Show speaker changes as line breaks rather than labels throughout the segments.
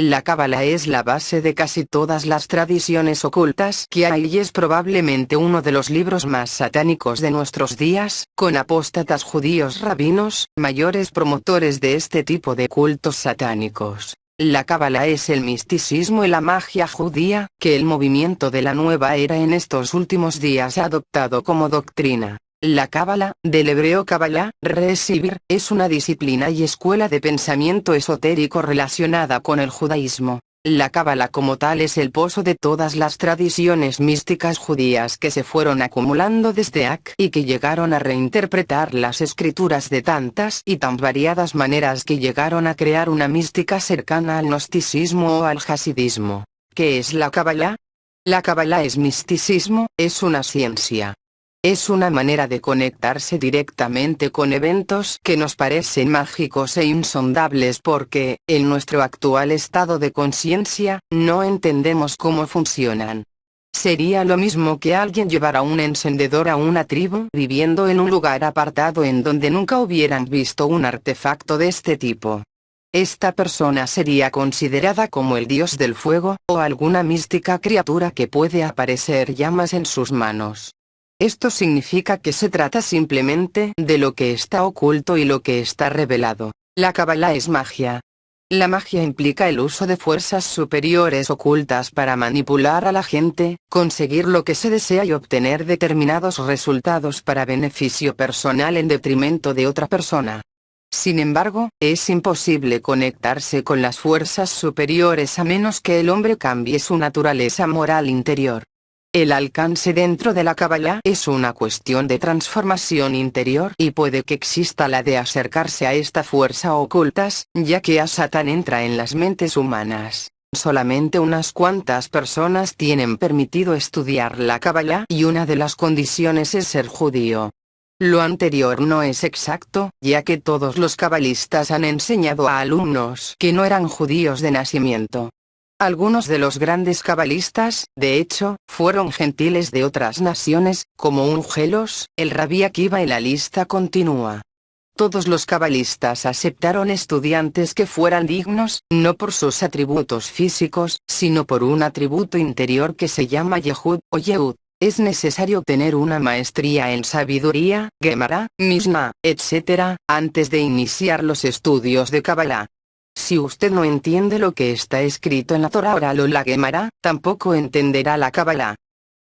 La cábala es la base de casi todas las tradiciones ocultas que hay y es probablemente uno de los libros más satánicos de nuestros días, con apóstatas judíos rabinos, mayores promotores de este tipo de cultos satánicos. La cábala es el misticismo y la magia judía, que el movimiento de la nueva era en estos últimos días ha adoptado como doctrina. La cábala, del hebreo kabbalah, recibir, es una disciplina y escuela de pensamiento esotérico relacionada con el judaísmo. La cábala como tal es el pozo de todas las tradiciones místicas judías que se fueron acumulando desde Ak y que llegaron a reinterpretar las escrituras de tantas y tan variadas maneras que llegaron a crear una mística cercana al gnosticismo o al hasidismo. ¿Qué es la cábala? La cábala es misticismo, es una ciencia. Es una manera de conectarse directamente con eventos que nos parecen mágicos e insondables porque, en nuestro actual estado de conciencia, no entendemos cómo funcionan. Sería lo mismo que alguien llevara un encendedor a una tribu viviendo en un lugar apartado en donde nunca hubieran visto un artefacto de este tipo. Esta persona sería considerada como el dios del fuego, o alguna mística criatura que puede aparecer llamas en sus manos. Esto significa que se trata simplemente de lo que está oculto y lo que está revelado. La cábala es magia. La magia implica el uso de fuerzas superiores ocultas para manipular a la gente, conseguir lo que se desea y obtener determinados resultados para beneficio personal en detrimento de otra persona. Sin embargo, es imposible conectarse con las fuerzas superiores a menos que el hombre cambie su naturaleza moral interior. El alcance dentro de la cábala es una cuestión de transformación interior y puede que exista la de acercarse a esta fuerza ocultas, ya que a Satán entra en las mentes humanas. Solamente unas cuantas personas tienen permitido estudiar la cábala y una de las condiciones es ser judío. Lo anterior no es exacto, ya que todos los cabalistas han enseñado a alumnos que no eran judíos de nacimiento. Algunos de los grandes cabalistas, de hecho, fueron gentiles de otras naciones, como un Gelos, el Rabí Akiva y la lista continúa. Todos los cabalistas aceptaron estudiantes que fueran dignos, no por sus atributos físicos, sino por un atributo interior que se llama Yehud, o Yehud. Es necesario tener una maestría en sabiduría, Gemara, Mishnah, etc., antes de iniciar los estudios de Kabbalah. Si usted no entiende lo que está escrito en la Torá oral o la Gemara, tampoco entenderá la Cábala.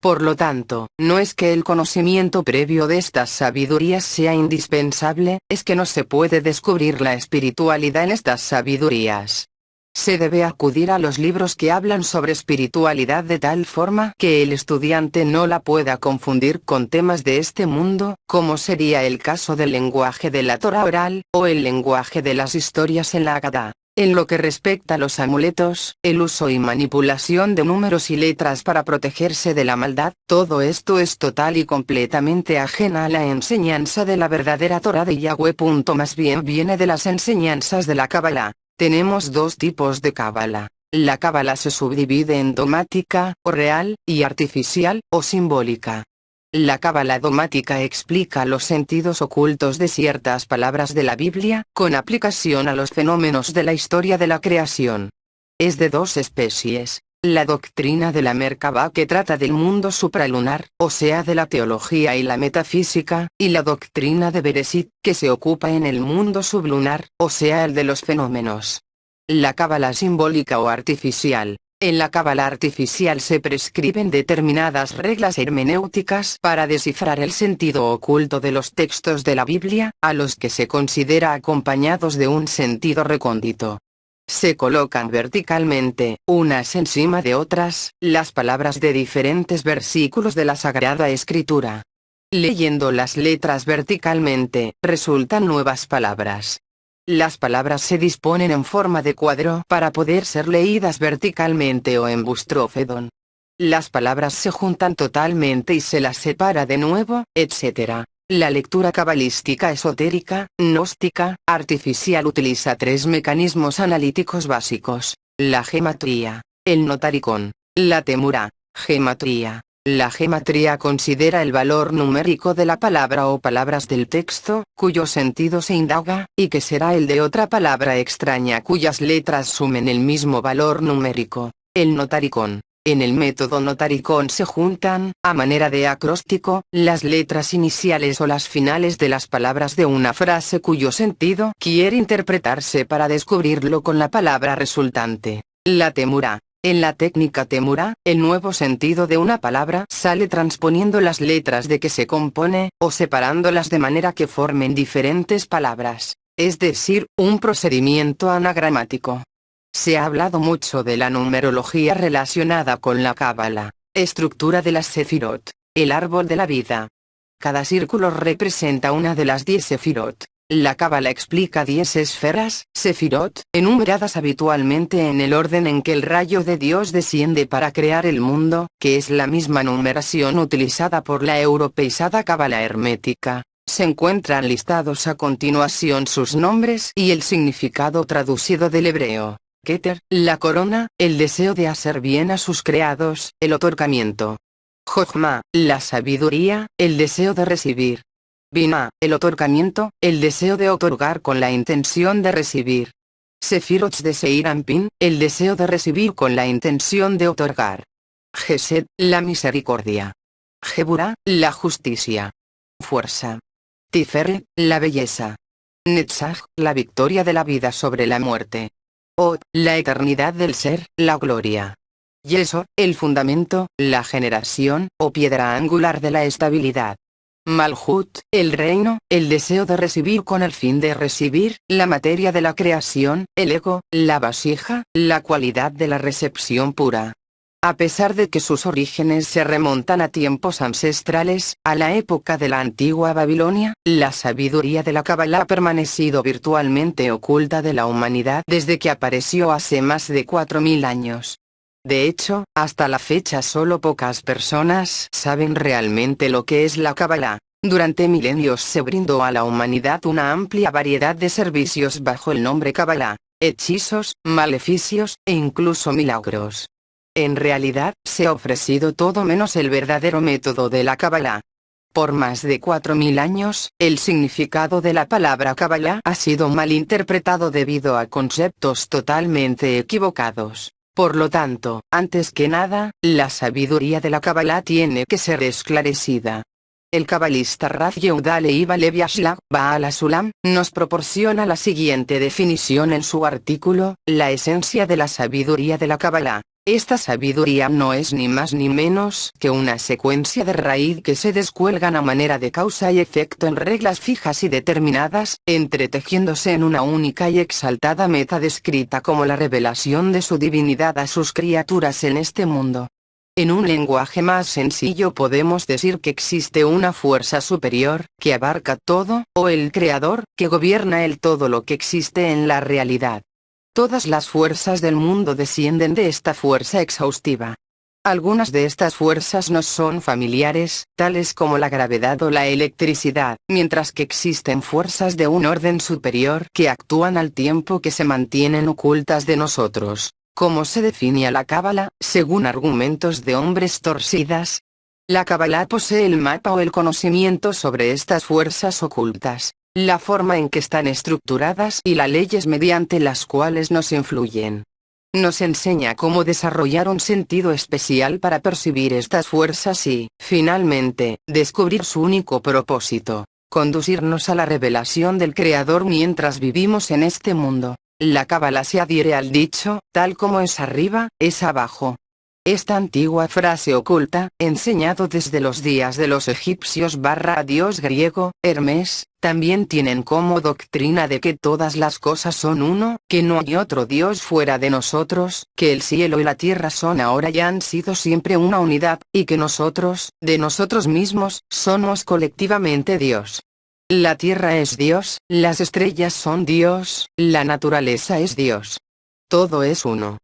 Por lo tanto, no es que el conocimiento previo de estas sabidurías sea indispensable, es que no se puede descubrir la espiritualidad en estas sabidurías. Se debe acudir a los libros que hablan sobre espiritualidad de tal forma que el estudiante no la pueda confundir con temas de este mundo, como sería el caso del lenguaje de la Torá oral, o el lenguaje de las historias en la Agadá. En lo que respecta a los amuletos, el uso y manipulación de números y letras para protegerse de la maldad, todo esto es total y completamente ajena a la enseñanza de la verdadera Torá de Yahweh. Más bien viene de las enseñanzas de la Cábala. Tenemos dos tipos de cábala. La cábala se subdivide en dogmática, o real, y artificial, o simbólica. La cábala dogmática explica los sentidos ocultos de ciertas palabras de la Biblia, con aplicación a los fenómenos de la historia de la creación. Es de dos especies. La doctrina de la Merkabah que trata del mundo supralunar, o sea de la teología y la metafísica, y la doctrina de Bereshit, que se ocupa en el mundo sublunar, o sea el de los fenómenos. La cábala simbólica o artificial. En la cábala artificial se prescriben determinadas reglas hermenéuticas para descifrar el sentido oculto de los textos de la Biblia, a los que se considera acompañados de un sentido recóndito. Se colocan verticalmente, unas encima de otras, las palabras de diferentes versículos de la Sagrada Escritura. Leyendo las letras verticalmente, resultan nuevas palabras. Las palabras se disponen en forma de cuadro para poder ser leídas verticalmente o en bustrófedon. Las palabras se juntan totalmente y se las separa de nuevo, etc. La lectura cabalística esotérica, gnóstica, artificial utiliza tres mecanismos analíticos básicos: la gematría, el notaricón, la temurá. Gematría. La gematría considera el valor numérico de la palabra o palabras del texto, cuyo sentido se indaga, y que será el de otra palabra extraña cuyas letras sumen el mismo valor numérico. El notaricón. En el método notaricón se juntan, a manera de acróstico, las letras iniciales o las finales de las palabras de una frase cuyo sentido quiere interpretarse para descubrirlo con la palabra resultante. La temurá. En la técnica temurá, el nuevo sentido de una palabra sale transponiendo las letras de que se compone, o separándolas de manera que formen diferentes palabras, es decir, un procedimiento anagramático. Se ha hablado mucho de la numerología relacionada con la cábala, estructura de las sefirot, el árbol de la vida. Cada círculo representa una de las 10 sefirot. La cábala explica 10 esferas, sefirot, enumeradas habitualmente en el orden en que el rayo de Dios desciende para crear el mundo, que es la misma numeración utilizada por la europeizada cábala hermética. Se encuentran listados a continuación sus nombres y el significado traducido del hebreo. Keter, la corona, el deseo de hacer bien a sus creados, el otorgamiento. Jochma, la sabiduría, el deseo de recibir. Binah, el otorgamiento, el deseo de otorgar con la intención de recibir. Sefirot de Seir Anpin, el deseo de recibir con la intención de otorgar. Gesed, la misericordia. Geburah, la justicia. Fuerza. Tiferet, la belleza. Netzach, la victoria de la vida sobre la muerte. Od, la eternidad del ser, la gloria. Yesod, el fundamento, la generación, o piedra angular de la estabilidad. Malhut, el reino, el deseo de recibir con el fin de recibir, la materia de la creación, el ego, la vasija, la cualidad de la recepción pura. A pesar de que sus orígenes se remontan a tiempos ancestrales, a la época de la antigua Babilonia, la sabiduría de la cábala ha permanecido virtualmente oculta de la humanidad desde que apareció hace más de 4000 años. De hecho, hasta la fecha solo pocas personas saben realmente lo que es la cábala. Durante milenios se brindó a la humanidad una amplia variedad de servicios bajo el nombre cábala, hechizos, maleficios, e incluso milagros. En realidad, se ha ofrecido todo menos el verdadero método de la cábala. Por más de 4000 años, el significado de la palabra cábala ha sido malinterpretado debido a conceptos totalmente equivocados. Por lo tanto, antes que nada, la sabiduría de la cábala tiene que ser esclarecida. El cabalista Rav Yehuda Leib Levi Ashlag Baal HaSulam nos proporciona la siguiente definición en su artículo, La esencia de la sabiduría de la cábala. Esta sabiduría no es ni más ni menos que una secuencia de raíz que se descuelgan a manera de causa y efecto en reglas fijas y determinadas, entretejiéndose en una única y exaltada meta descrita como la revelación de su divinidad a sus criaturas en este mundo. En un lenguaje más sencillo podemos decir que existe una fuerza superior, que abarca todo, o el creador, que gobierna el todo lo que existe en la realidad. Todas las fuerzas del mundo descienden de esta fuerza exhaustiva. Algunas de estas fuerzas nos son familiares, tales como la gravedad o la electricidad, mientras que existen fuerzas de un orden superior que actúan al tiempo que se mantienen ocultas de nosotros. ¿Cómo se define a la cábala, según argumentos de hombres torcidas? La cábala posee el mapa o el conocimiento sobre estas fuerzas ocultas, la forma en que están estructuradas y las leyes mediante las cuales nos influyen. Nos enseña cómo desarrollar un sentido especial para percibir estas fuerzas y, finalmente, descubrir su único propósito, conducirnos a la revelación del Creador mientras vivimos en este mundo. La cábala se adhiere al dicho, tal como es arriba, es abajo. Esta antigua frase oculta, enseñado desde los días de los egipcios a dios griego, Hermes, también tienen como doctrina de que todas las cosas son uno, que no hay otro dios fuera de nosotros, que el cielo y la tierra son ahora y han sido siempre una unidad, y que nosotros, de nosotros mismos, somos colectivamente Dios. La tierra es Dios, las estrellas son Dios, la naturaleza es Dios. Todo es uno.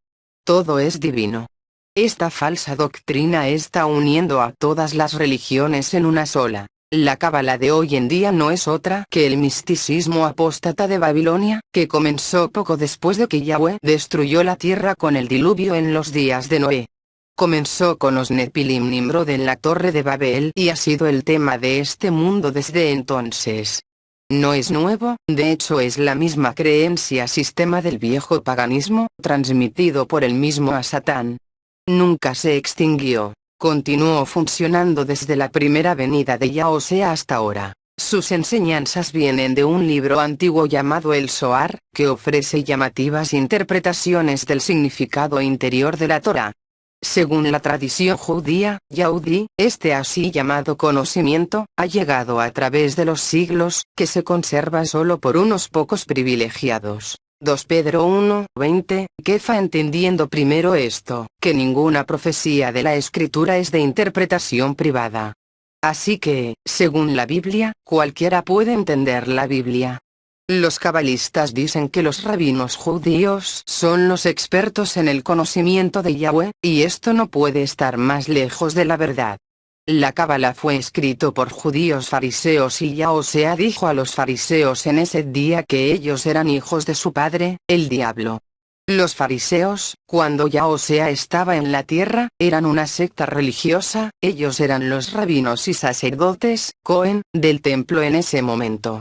Todo es divino. Esta falsa doctrina está uniendo a todas las religiones en una sola. La cábala de hoy en día no es otra que el misticismo apóstata de Babilonia, que comenzó poco después de que Yahweh destruyó la tierra con el diluvio en los días de Noé. Comenzó con los Nefilim Nimrod en la Torre de Babel y ha sido el tema de este mundo desde entonces. No es nuevo, de hecho es la misma creencia sistema del viejo paganismo, transmitido por el mismo a Satán. Nunca se extinguió, continuó funcionando desde la primera venida de Yahweh hasta ahora. Sus enseñanzas vienen de un libro antiguo llamado el Zohar, que ofrece llamativas interpretaciones del significado interior de la Torá. Según la tradición judía, Yahudí, este así llamado conocimiento, ha llegado a través de los siglos, que se conserva solo por unos pocos privilegiados. 2 Pedro 1:20, Kefa entendiendo primero esto, que ninguna profecía de la Escritura es de interpretación privada. Así que, según la Biblia, cualquiera puede entender la Biblia. Los cabalistas dicen que los rabinos judíos son los expertos en el conocimiento de Yahweh, y esto no puede estar más lejos de la verdad. La cábala fue escrito por judíos fariseos y Yahweh dijo a los fariseos en ese día que ellos eran hijos de su padre, el diablo. Los fariseos, cuando Yahweh estaba en la tierra, eran una secta religiosa, ellos eran los rabinos y sacerdotes, Cohen, del templo en ese momento.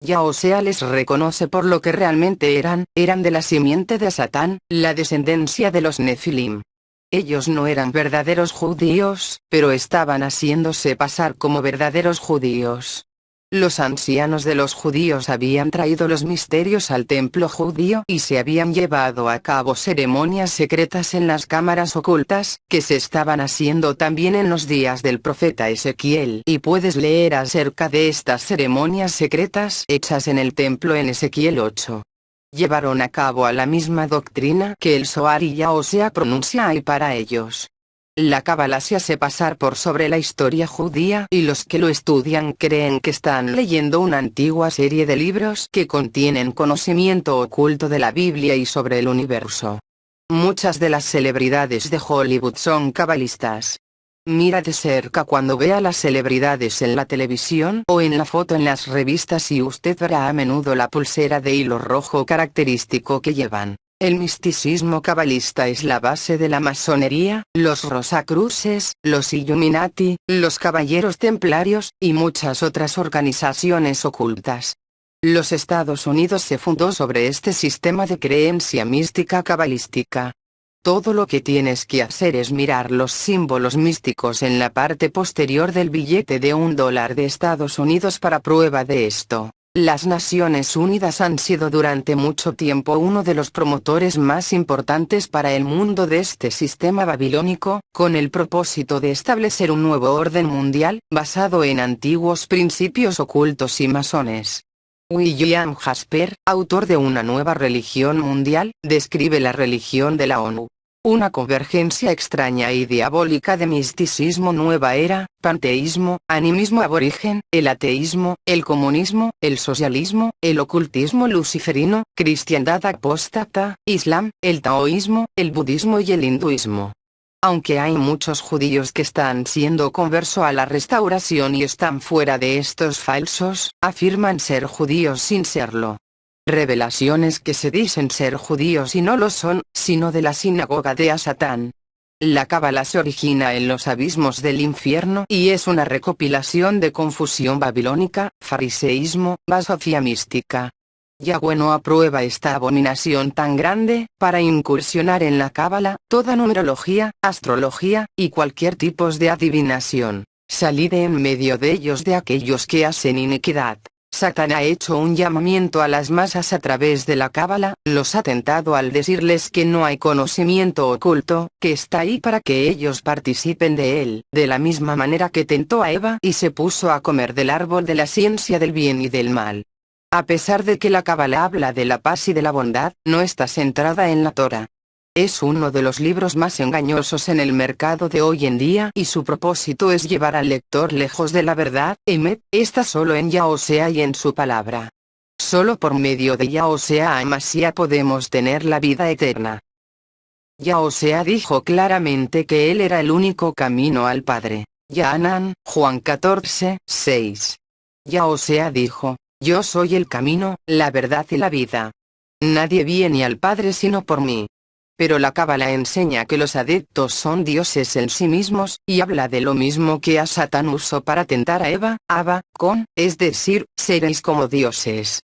Yahweh les reconoce por lo que realmente eran de la simiente de Satán, la descendencia de los Nefilim. Ellos no eran verdaderos judíos, pero estaban haciéndose pasar como verdaderos judíos. Los ancianos de los judíos habían traído los misterios al templo judío y se habían llevado a cabo ceremonias secretas en las cámaras ocultas, que se estaban haciendo también en los días del profeta Ezequiel. Y puedes leer acerca de estas ceremonias secretas hechas en el templo en Ezequiel 8. Llevaron a cabo a la misma doctrina que el Zohar y Yahweh pronuncia y para ellos. La cábala se hace pasar por sobre la historia judía y los que lo estudian creen que están leyendo una antigua serie de libros que contienen conocimiento oculto de la Biblia y sobre el universo. Muchas de las celebridades de Hollywood son cabalistas. Mira de cerca cuando vea las celebridades en la televisión o en la foto en las revistas y usted verá a menudo la pulsera de hilo rojo característico que llevan. El misticismo cabalista es la base de la masonería, los Rosacruces, los Illuminati, los Caballeros Templarios, y muchas otras organizaciones ocultas. Los Estados Unidos se fundó sobre este sistema de creencia mística cabalística. Todo lo que tienes que hacer es mirar los símbolos místicos en la parte posterior del billete de $1 de Estados Unidos para prueba de esto. Las Naciones Unidas han sido durante mucho tiempo uno de los promotores más importantes para el mundo de este sistema babilónico, con el propósito de establecer un nuevo orden mundial, basado en antiguos principios ocultos y masones. William Jasper, autor de Una nueva religión mundial, describe la religión de la ONU. Una convergencia extraña y diabólica de misticismo nueva era, panteísmo, animismo aborigen, el ateísmo, el comunismo, el socialismo, el ocultismo luciferino, cristiandad apóstata, islam, el taoísmo, el budismo y el hinduismo. Aunque hay muchos judíos que están siendo conversos a la restauración y están fuera de estos falsos, afirman ser judíos sin serlo. Revelaciones que se dicen ser judíos y no lo son, sino de la sinagoga de Satán. La cábala se origina en los abismos del infierno y es una recopilación de confusión babilónica, fariseísmo, basofía mística. Yahweh no aprueba esta abominación tan grande. Para incursionar en la cábala, toda numerología, astrología, y cualquier tipo de adivinación, salid de en medio de ellos de aquellos que hacen iniquidad. Satán ha hecho un llamamiento a las masas a través de la cábala, los ha tentado al decirles que no hay conocimiento oculto, que está ahí para que ellos participen de él, de la misma manera que tentó a Eva y se puso a comer del árbol de la ciencia del bien y del mal. A pesar de que la cábala habla de la paz y de la bondad, no está centrada en la Torá. Es uno de los libros más engañosos en el mercado de hoy en día y su propósito es llevar al lector lejos de la verdad. Emet, está solo en Yahweh y en su palabra. Solo por medio de Yahweh Hamashiach podemos tener la vida eterna. Yahweh dijo claramente que él era el único camino al Padre. Yahanan, Juan 14:6. Yahweh dijo, yo soy el camino, la verdad y la vida. Nadie viene al Padre sino por mí. Pero la Cábala enseña que los adeptos son dioses en sí mismos, y habla de lo mismo que a Satán usó para tentar a Eva, es decir, seréis como dioses.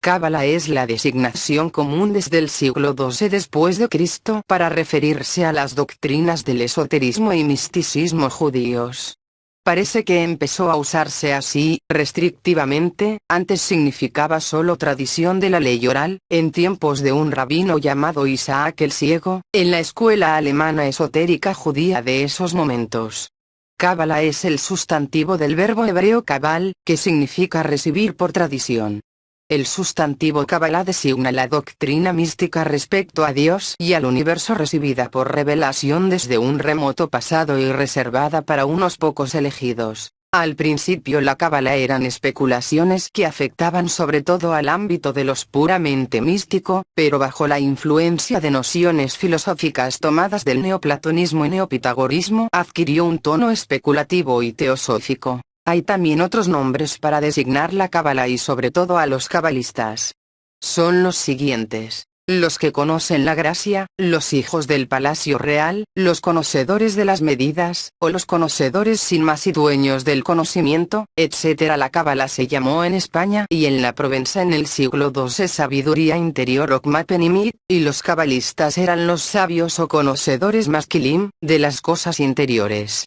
Cábala es la designación común desde el siglo XII después de Cristo para referirse a las doctrinas del esoterismo y misticismo judíos. Parece que empezó a usarse así, restrictivamente, antes significaba solo tradición de la ley oral, en tiempos de un rabino llamado Isaac el Ciego, en la escuela alemana esotérica judía de esos momentos. Cábala es el sustantivo del verbo hebreo kabal, que significa recibir por tradición. El sustantivo Cábala designa la doctrina mística respecto a Dios y al universo recibida por revelación desde un remoto pasado y reservada para unos pocos elegidos. Al principio la Cábala eran especulaciones que afectaban sobre todo al ámbito de los puramente místico, pero bajo la influencia de nociones filosóficas tomadas del neoplatonismo y neopitagorismo adquirió un tono especulativo y teosófico. Hay también otros nombres para designar la Cábala y sobre todo a los cabalistas. Son los siguientes: los que conocen la gracia, los hijos del palacio real, los conocedores de las medidas, o los conocedores sin más y dueños del conocimiento, etc. La Cábala se llamó en España y en la Provenza en el siglo XII sabiduría interior o Kmapenimit, y los cabalistas eran los sabios o conocedores masquilim, de las cosas interiores.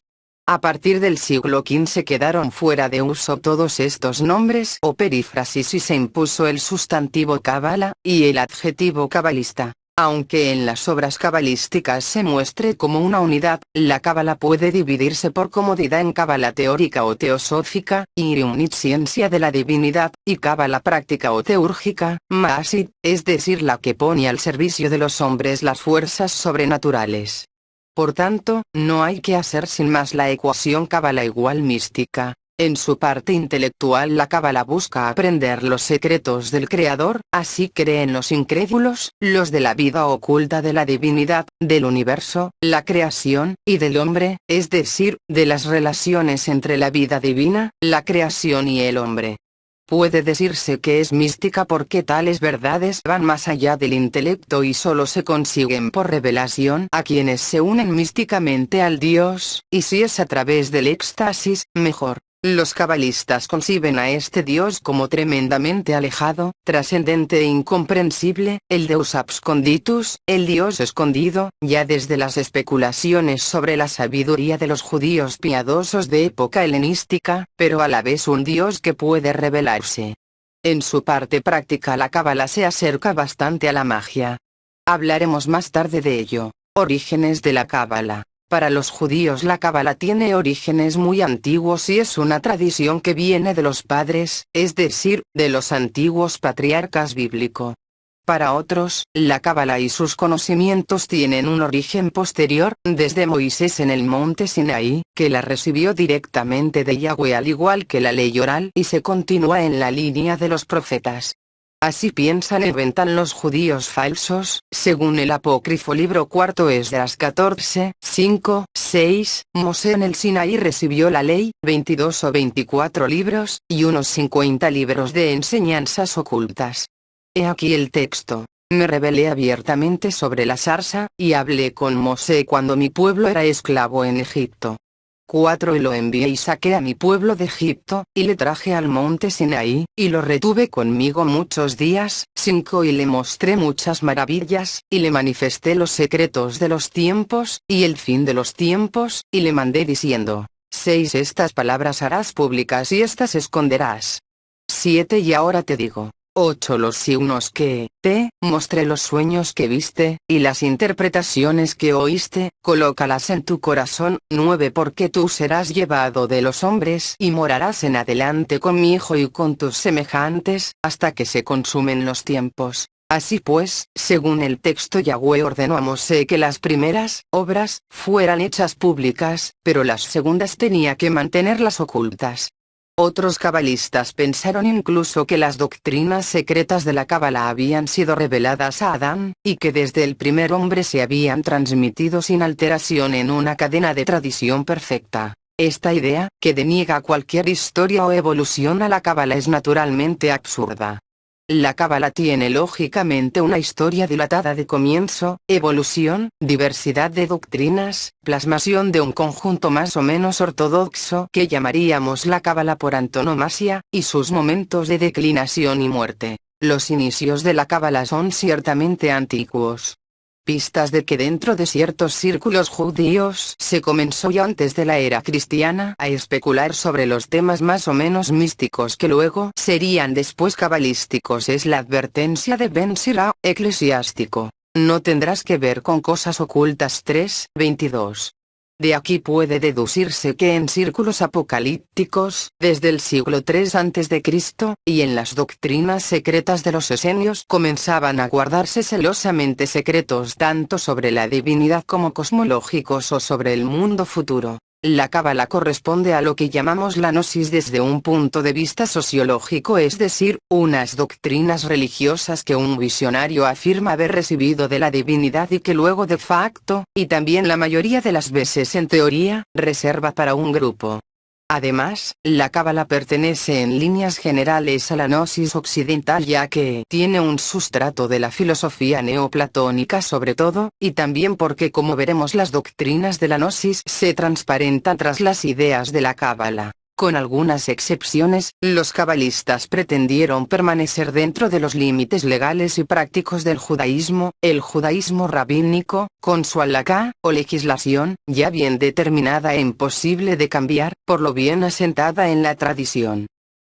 A partir del siglo XV quedaron fuera de uso todos estos nombres o perífrasis y se impuso el sustantivo cábala, y el adjetivo cabalista. Aunque en las obras cabalísticas se muestre como una unidad, la cábala puede dividirse por comodidad en cábala teórica o teosófica, Iriunit ciencia de la divinidad, y cábala práctica o teúrgica, Maasit, es decir la que pone al servicio de los hombres las fuerzas sobrenaturales. Por tanto, no hay que hacer sin más la ecuación cábala igual mística. En su parte intelectual la cábala busca aprender los secretos del Creador, así creen los incrédulos, los de la vida oculta de la divinidad, del universo, la creación, y del hombre, es decir, de las relaciones entre la vida divina, la creación y el hombre. Puede decirse que es mística porque tales verdades van más allá del intelecto y solo se consiguen por revelación a quienes se unen místicamente al Dios, y si es a través del éxtasis, mejor. Los cabalistas conciben a este Dios como tremendamente alejado, trascendente e incomprensible, el Deus absconditus, el Dios escondido, ya desde las especulaciones sobre la sabiduría de los judíos piadosos de época helenística, pero a la vez un Dios que puede revelarse. En su parte práctica la cábala se acerca bastante a la magia. Hablaremos más tarde de ello. Orígenes de la cábala. Para los judíos la cábala tiene orígenes muy antiguos y es una tradición que viene de los padres, es decir, de los antiguos patriarcas bíblico. Para otros, la cábala y sus conocimientos tienen un origen posterior, desde Moisés en el monte Sinaí, que la recibió directamente de Yahweh al igual que la ley oral y se continúa en la línea de los profetas. Así piensan e inventan los judíos falsos, según el apócrifo libro cuarto Esdras 14, 5, 6, Mosé en el Sinaí recibió la ley, 22 o 24 libros, y unos 50 libros de enseñanzas ocultas. He aquí el texto: me rebelé abiertamente sobre la zarza, y hablé con Mosé cuando mi pueblo era esclavo en Egipto. 4 Y lo envié y saqué a mi pueblo de Egipto, y le traje al monte Sinaí, y lo retuve conmigo muchos días. 5 Y le mostré muchas maravillas, y le manifesté los secretos de los tiempos, y el fin de los tiempos, y le mandé diciendo: 6 Estas palabras harás públicas y estas esconderás. 7 Y ahora te digo: 8 Los signos que te mostré, los sueños que viste, y las interpretaciones que oíste, colócalas en tu corazón. 9 Porque tú serás llevado de los hombres y morarás en adelante con mi hijo y con tus semejantes, hasta que se consumen los tiempos. Así pues, según el texto Yahweh ordenó a Mosé que las primeras obras fueran hechas públicas, pero las segundas tenía que mantenerlas ocultas. Otros cabalistas pensaron incluso que las doctrinas secretas de la cábala habían sido reveladas a Adán, y que desde el primer hombre se habían transmitido sin alteración en una cadena de tradición perfecta. Esta idea, que deniega cualquier historia o evolución a la cábala, es naturalmente absurda. La cábala tiene lógicamente una historia dilatada de comienzo, evolución, diversidad de doctrinas, plasmación de un conjunto más o menos ortodoxo que llamaríamos la cábala por antonomasia, y sus momentos de declinación y muerte. Los inicios de la cábala son ciertamente antiguos. Pistas de que dentro de ciertos círculos judíos se comenzó ya antes de la era cristiana a especular sobre los temas más o menos místicos que luego serían después cabalísticos. Es la advertencia de Ben Sira, eclesiástico. No tendrás que ver con cosas ocultas 3:22. De aquí puede deducirse que en círculos apocalípticos, desde el siglo III a.C., y en las doctrinas secretas de los esenios comenzaban a guardarse celosamente secretos tanto sobre la divinidad como cosmológicos o sobre el mundo futuro. La cábala corresponde a lo que llamamos la gnosis desde un punto de vista sociológico, es decir, unas doctrinas religiosas que un visionario afirma haber recibido de la divinidad y que luego de facto, y también la mayoría de las veces en teoría, reserva para un grupo. Además, la cábala pertenece en líneas generales a la gnosis occidental ya que tiene un sustrato de la filosofía neoplatónica sobre todo, y también porque como veremos las doctrinas de la gnosis se transparentan tras las ideas de la cábala. Con algunas excepciones, los cabalistas pretendieron permanecer dentro de los límites legales y prácticos del judaísmo, el judaísmo rabínico, con su halaká, o legislación, ya bien determinada e imposible de cambiar, por lo bien asentada en la tradición.